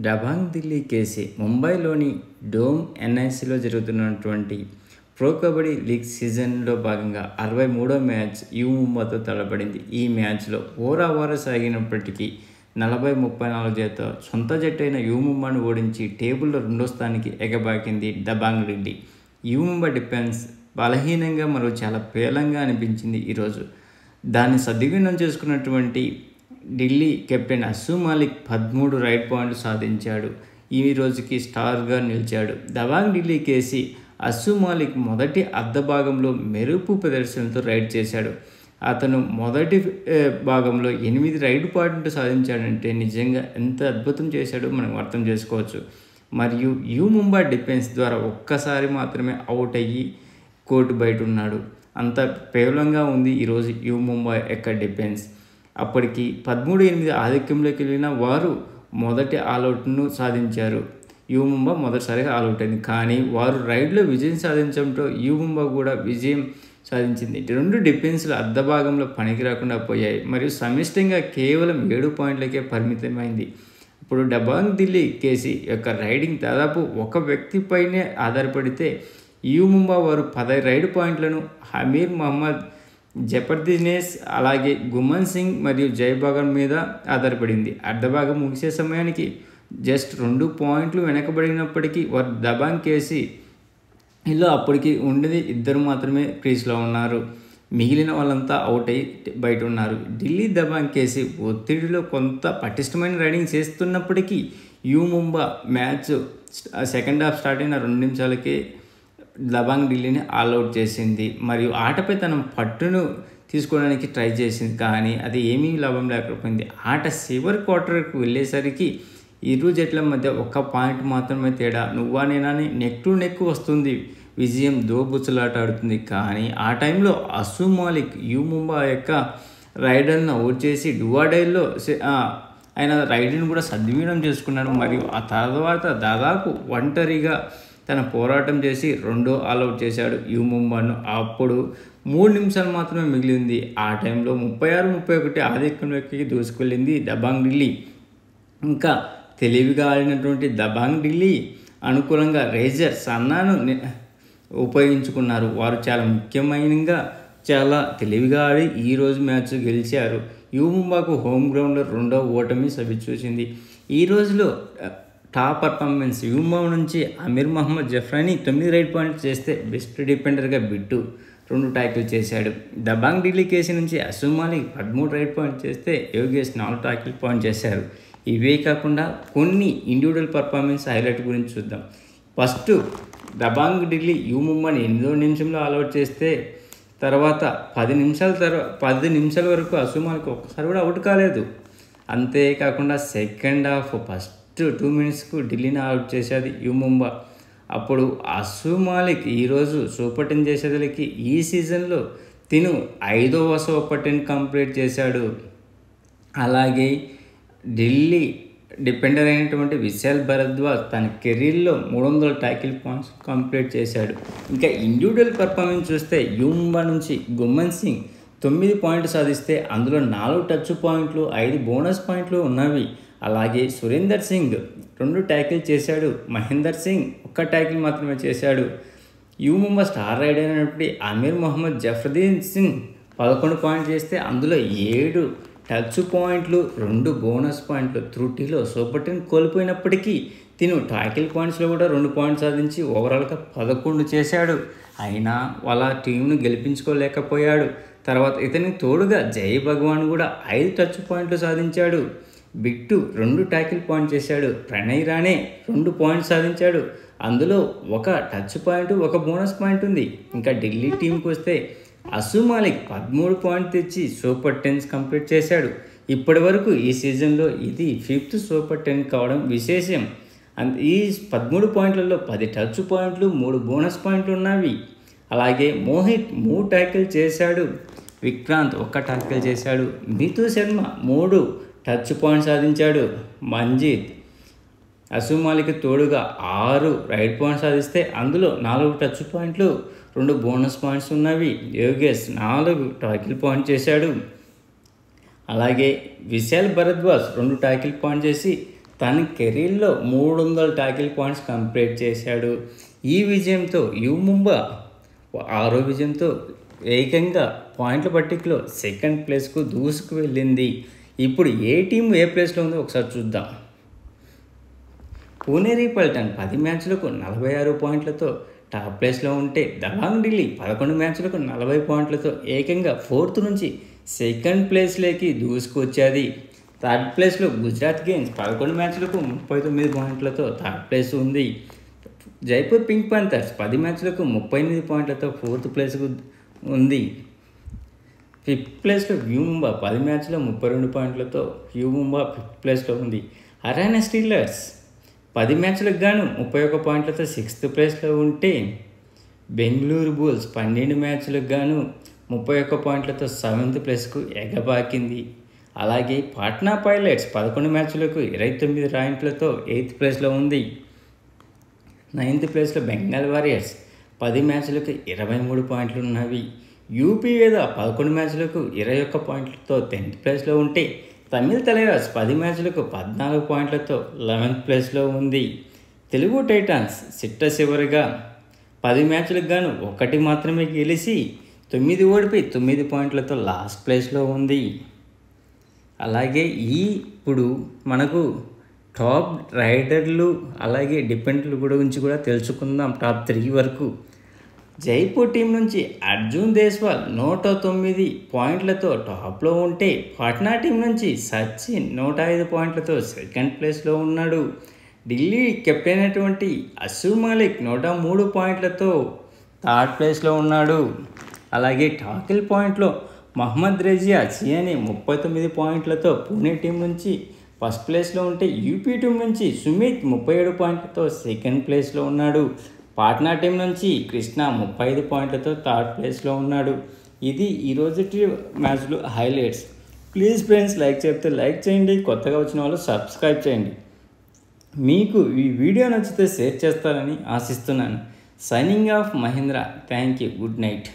Dabangg Delhi KC ముంబైలోని dome ఎన్ఐసిలో జరుగుతున్నటువంటి pro kabaddi league సీజన్లో భాగంగా 63వ మ్యాచ్ యూ ముంబాతో తలపడింది. ఈ మ్యాచ్లో ఓవర్ సాగినప్పటికీ 40-34 చేత సొంత జట్టైన యూ ముంబాను ఓడించి టేబుల్లో రెండో స్థానానికి ఎగబాకింది దబాంగ్ ఢిల్లీ. యూ ముంబా డిఫెన్స్ బలహీనంగా మరియు చాలా పేలవంగా అనిపించింది ఈరోజు. దాన్ని సద్వినియోగం చేసుకున్నటువంటి ఢిల్లీ కెప్టెన్ అస్సు మాలిక్ 13 రైడ్ పాయింట్లు సాధించాడు. ఈ రోజుకి స్టార్గా నిలిచాడు. దబాంగ్ ఢిల్లీ కేసీ అస్సు మాలిక్ మొదటి అర్ధ భాగంలో మెరుపు ప్రదర్శనతో రైడ్ చేశాడు. అతను మొదటి భాగంలో 8 రైడ్ పాయింట్లు సాధించాడంటే నిజంగా ఎంత అద్భుతం చేశాడో మనం అర్థం చేసుకోవచ్చు. మరియు యూ ముంబా డిఫెన్స్ ద్వారా ఒక్కసారి మాత్రమే అవుట్ అయ్యి కోర్టు బయట ఉన్నాడు. అంత పేలవంగా ఉంది ఈరోజు యూ ముంబా యొక్క డిఫెన్స్. అప్పటికి 13-8 ఆధిక్యంలోకి వెళ్ళిన వారు మొదటి ఆల్అవుట్ను సాధించారు. యూ ముంబా మొదటిసారిగా ఆల్అవుట్ అయింది. కానీ వారు రైడ్లో విజయం సాధించడంతో యూ ముంబా కూడా విజయం సాధించింది. రెండు డిఫెన్స్లు అర్ధ భాగంలో పనికి రాకుండా పోయాయి మరియు సమిష్టిగా కేవలం 7 పాయింట్లకే పరిమితమైంది. ఇప్పుడు దబాంగ్ ఢిల్లీ కేసీ యొక్క రైడింగ్ దాదాపు ఒక వ్యక్తిపైనే ఆధారపడితే యూ ముంబా వారు 10 రైడ్ పాయింట్లను అమీర్ మహమ్మద్ జబర్దస్త్ అలాగే గుమన్ సింగ్ మరియు జై బగన్ మీద ఆధారపడింది. అర్ధభాగం ముగిసే సమయానికి జస్ట్ 2 పాయింట్లు వెనకబడినప్పటికీ వారు దబాంగ్ కేసీ ఇలా అప్పటికి ఉండేది 2 మాత్రమే క్రీజ్లో ఉన్నారు. మిగిలిన వాళ్ళంతా అవుట్ అయ్యి బయట ఉన్నారు. ఢిల్లీ దబాంగ్ కేసీ ఒత్తిడిలో కొంత పటిష్టమైన రైడింగ్ చేస్తున్నప్పటికీ you Mumba match second half start అయిన 2 నిమిషాలకే దబాంగ్ ఢిల్లీని ఆల్అవుట్ చేసింది మరియు ఆటపై తన పట్టును తీసుకోవడానికి ట్రై చేసింది. కానీ అది ఏమీ లాభం లేకపోయింది. ఆట చివరి క్వార్టర్కి వెళ్ళేసరికి ఇరు జట్ల మధ్య 1 పాయింట్ మాత్రమే తేడా. నువ్వా నేనా నెక్ టు నెక్ వస్తుంది. విజయం దోబుచ్చులాట ఆడుతుంది. కానీ ఆ టైంలో అస్సు మాలిక్ యూ ముంబా యొక్క రైడర్ను అవుట్ చేసి డువాడైల్లో ఆయన రైడర్ని కూడా సద్వినియోగం చేసుకున్నాడు మరియు ఆ తర్వాత దాదాపు ఒంటరిగా తన పోరాటం చేసి రెండో ఆల్అవుట్ చేశాడు యూ ముంబాను. అప్పుడు 3 నిమిషాలు మాత్రమే మిగిలింది. ఆ టైంలో 36-31 ఆధిక్యంలోకి దూసుకెళ్ళింది దబాంగ్ ఢిల్లీ. ఇంకా తెలివిగా ఆడినటువంటి దబాంగ్ ఢిల్లీ అనుకూలంగా రేజర్ సన్నాను ఉపయోగించుకున్నారు. వారు చాలా ముఖ్యమైనగా చాలా తెలివిగా ఆడి ఈరోజు మ్యాచ్ గెలిచారు. యూ ముంబాకు హోమ్ గ్రౌండ్లో రెండో ఓటమి సవిచూసింది. ఈ రోజులో టాప్ పర్ఫార్మెన్స్ యూ ముంబా నుంచి అమీర్ మహమ్మద్ జఫ్రాని 9 రైడ్ పాయింట్లు చేస్తే బెస్ట్ డిఫెండర్గా బిట్టు 2 ట్యాకిల్ చేశాడు. దబాంగ్ ఢిల్లీ కేసీ నుంచి అస్సు మాలిక్ 13 రైడ్ పాయింట్ చేస్తే యోగేష్ 4 ట్యాకిల్ పాయింట్ చేశారు. ఇవే కాకుండా కొన్ని ఇండివిజువల్ పర్ఫార్మెన్స్ హైలైట్ గురించి చూద్దాం. ఫస్ట్ దబాంగ్ ఢిల్లీ యూ ముంబాని 8వ నిమిషంలో ఆల్అవుట్ చేస్తే తర్వాత 10 నిమిషాల వరకు అస్సు మాలిక్ ఒక్కసారి కూడా అవుట్ కాలేదు. అంతేకాకుండా సెకండ్ హాఫ్ ఫస్ట్ 2 మినిట్స్కు ఢిల్లీని అవుట్ చేసేది యూ ముంబా. అప్పుడు అస్సు మాలిక్ ఈరోజు సూపర్ 10 చేసేదలకి ఈ సీజన్లో తిను 5వ సూపర్ 10 కంప్లీట్ చేశాడు. అలాగే ఢిల్లీ డిఫెండర్ అయినటువంటి విశాల్ భరద్వాజ్ తన కెరీర్లో 300 ట్యాకిల్ పాయింట్స్ కంప్లీట్ చేశాడు. ఇంకా ఇండివిజువల్ పర్ఫార్మెన్స్ చూస్తే యూ ముంబా నుంచి గుమన్ సింగ్ 9 పాయింట్లు సాధిస్తే అందులో 4 టచ్ పాయింట్లు 5 బోనస్ పాయింట్లు ఉన్నవి. అలాగే సురేందర్ సింగ్ 2 ట్యాకిల్ చేశాడు. మహేందర్ సింగ్ 1 ట్యాకిల్ మాత్రమే చేశాడు. యూ ముంబా స్టార్ రైడర్ అయినటువంటి అమీర్ మహమ్మద్ జబర్దస్త్ 11 పాయింట్లు చేస్తే అందులో 7 టచ్ పాయింట్లు 2 బోనస్ పాయింట్లు. త్రుటిలో సూపర్ 10 కోల్పోయినప్పటికీ తిను ట్యాకిల్ పాయింట్స్లో కూడా 2 పాయింట్స్ సాధించి ఓవరాల్గా 11 చేశాడు. అయినా వాళ్ళ టీంను గెలిపించుకోలేకపోయాడు. తర్వాత ఇతనికి తోడుగా జై భగవాన్ కూడా 5 టచ్ పాయింట్లు సాధించాడు. బిట్టు 2 ట్యాకిల్ పాయింట్ చేశాడు. ప్రణయ్ రాణే 2 పాయింట్స్ సాధించాడు. అందులో 1 టచ్ పాయింట్ 1 బోనస్ పాయింట్ ఉంది. ఇంకా ఢిల్లీ టీంకి వస్తే అస్సు మాలిక్ 13 పాయింట్ తెచ్చి సూపర్ 10 కంప్లీట్ చేశాడు. ఇప్పటి వరకు ఈ సీజన్లో ఇది 5th సూపర్ 10 కావడం విశేషం. ఈ 13 పాయింట్లలో 10 టచ్ పాయింట్లు 3 బోనస్ పాయింట్లు ఉన్నవి. అలాగే మోహిత్ 3 ట్యాకిల్ చేశాడు. విక్రాంత్ 1 ట్యాకిల్ చేశాడు. మితు శర్మ 3 టచ్ పాయింట్ సాధించాడు. మంజిత్ అస్సు మాలిక్ తోడుగా 6 రైడ్ పాయింట్స్ సాధిస్తే అందులో 4 టచ్ పాయింట్లు 2 బోనస్ పాయింట్స్ ఉన్నవి. యోగేష్ 4 ట్యాకిల్ పాయింట్ చేశాడు. అలాగే విశాల్ భరద్వాజ్ 2 ట్యాకిల్ పాయింట్ చేసి తన కెరీర్లో 300 టాకిల్ పాయింట్స్ కంప్లీట్ చేశాడు. ఈ విజయంతో యు ముంబా 6వ విజయంతో ఏకంగా పాయింట్ల పట్టికలో సెకండ్ ప్లేస్కు దూసుకు వెళ్ళింది. ఇప్పుడు ఏ టీం ఏ ప్లేస్లో ఉందో ఒకసారి చూద్దాం. పుణేరి పల్టన్ 10 మ్యాచ్లకు 46 పాయింట్లతో టాప్ ప్లేస్లో ఉంటే, దబాంగ్ ఢిల్లీ 11 మ్యాచ్లకు 40 పాయింట్లతో ఏకంగా 4th నుంచి సెకండ్ ప్లేస్లోకి దూసుకొచ్చేది. థర్డ్ ప్లేస్లో గుజరాత్ గేమ్స్ 11 మ్యాచ్లకు 39 పాయింట్లతో థర్డ్ ప్లేస్ ఉంది. జైపూర్ పింక్ పాంథర్స్ 10 మ్యాచ్లకు 38 పాయింట్లతో 4th ప్లేస్కు ఉంది. 5th ప్లేస్లో యు ముంబా 10 మ్యాచ్లో 32 పాయింట్లతో యు ముంబా 5th ప్లేస్లో ఉంది. హర్యానా స్టీలర్స్ 10 మ్యాచ్లకు గాను 31 పాయింట్లతో 6th ప్లేస్లో ఉంటే, బెంగళూరు బుల్స్ 12 మ్యాచ్లకు గాను 31 పాయింట్లతో 7th ప్లేస్కు ఎగబాకింది. అలాగే పాట్నా పైలట్స్ 11 మ్యాచ్లకు 29 పాయింట్లతో 8th ప్లేస్లో ఉంది. 9th ప్లేస్లో బెంగాల్ వారియర్స్ 10 మ్యాచ్లకు 23 పాయింట్లు ఉన్నవి. యూపీ వేద 11 మ్యాచ్లకు 21 పాయింట్లతో 10th ప్లేస్లో ఉంటే, తమిళ తలైవాస్ 10 మ్యాచ్లకు 14 పాయింట్లతో 11th ప్లేస్లో ఉంది. తెలుగు టైటాన్స్ చిట్టచివరిగా 10 మ్యాచ్లకు గాను 1 మాత్రమే గెలిచి 9 ఓడిపోయి 9 పాయింట్లతో లాస్ట్ ప్లేస్లో ఉంది. అలాగే ఇప్పుడు మనకు టాప్ రైడర్లు అలాగే డిఫెండర్లు గురించి కూడా తెలుసుకుందాం. టాప్ 3 వరకు జైపూర్ టీం నుంచి అర్జున్ దేశ్వాల్ 109 పాయింట్లతో టాప్లో ఉంటే, పాట్నా టీం నుంచి సచిన్ 105 పాయింట్లతో సెకండ్ ప్లేస్లో ఉన్నాడు. ఢిల్లీ కెప్టెన్ అయినటువంటి అసూ మాలిక్ 103 పాయింట్లతో థర్డ్ ప్లేస్లో ఉన్నాడు. అలాగే టాకిల్ పాయింట్లో మహమ్మద్ రేజియా చియాని 39 పాయింట్లతో పూణే టీం నుంచి ఫస్ట్ ప్లేస్లో ఉంటే, యూపీ టీం నుంచి సుమిత్ 37 పాయింట్లతో సెకండ్ ప్లేస్లో ఉన్నాడు. పాట్నా టీం నుంచి కృష్ణ 35 పాయింట్లతో థర్డ్ ప్లేస్లో ఉన్నాడు. ఇది ఈరోజు మ్యాచ్లు హైలైట్స్. ప్లీజ్ ఫ్రెండ్స్, లైక్ చెప్తే లైక్ చేయండి, కొత్తగా వచ్చిన వాళ్ళు సబ్స్క్రైబ్ చేయండి. మీకు ఈ వీడియో నచ్చితే షేర్ చేస్తారని ఆశిస్తున్నాను. Signing off Mahendra. Thank you. Good night.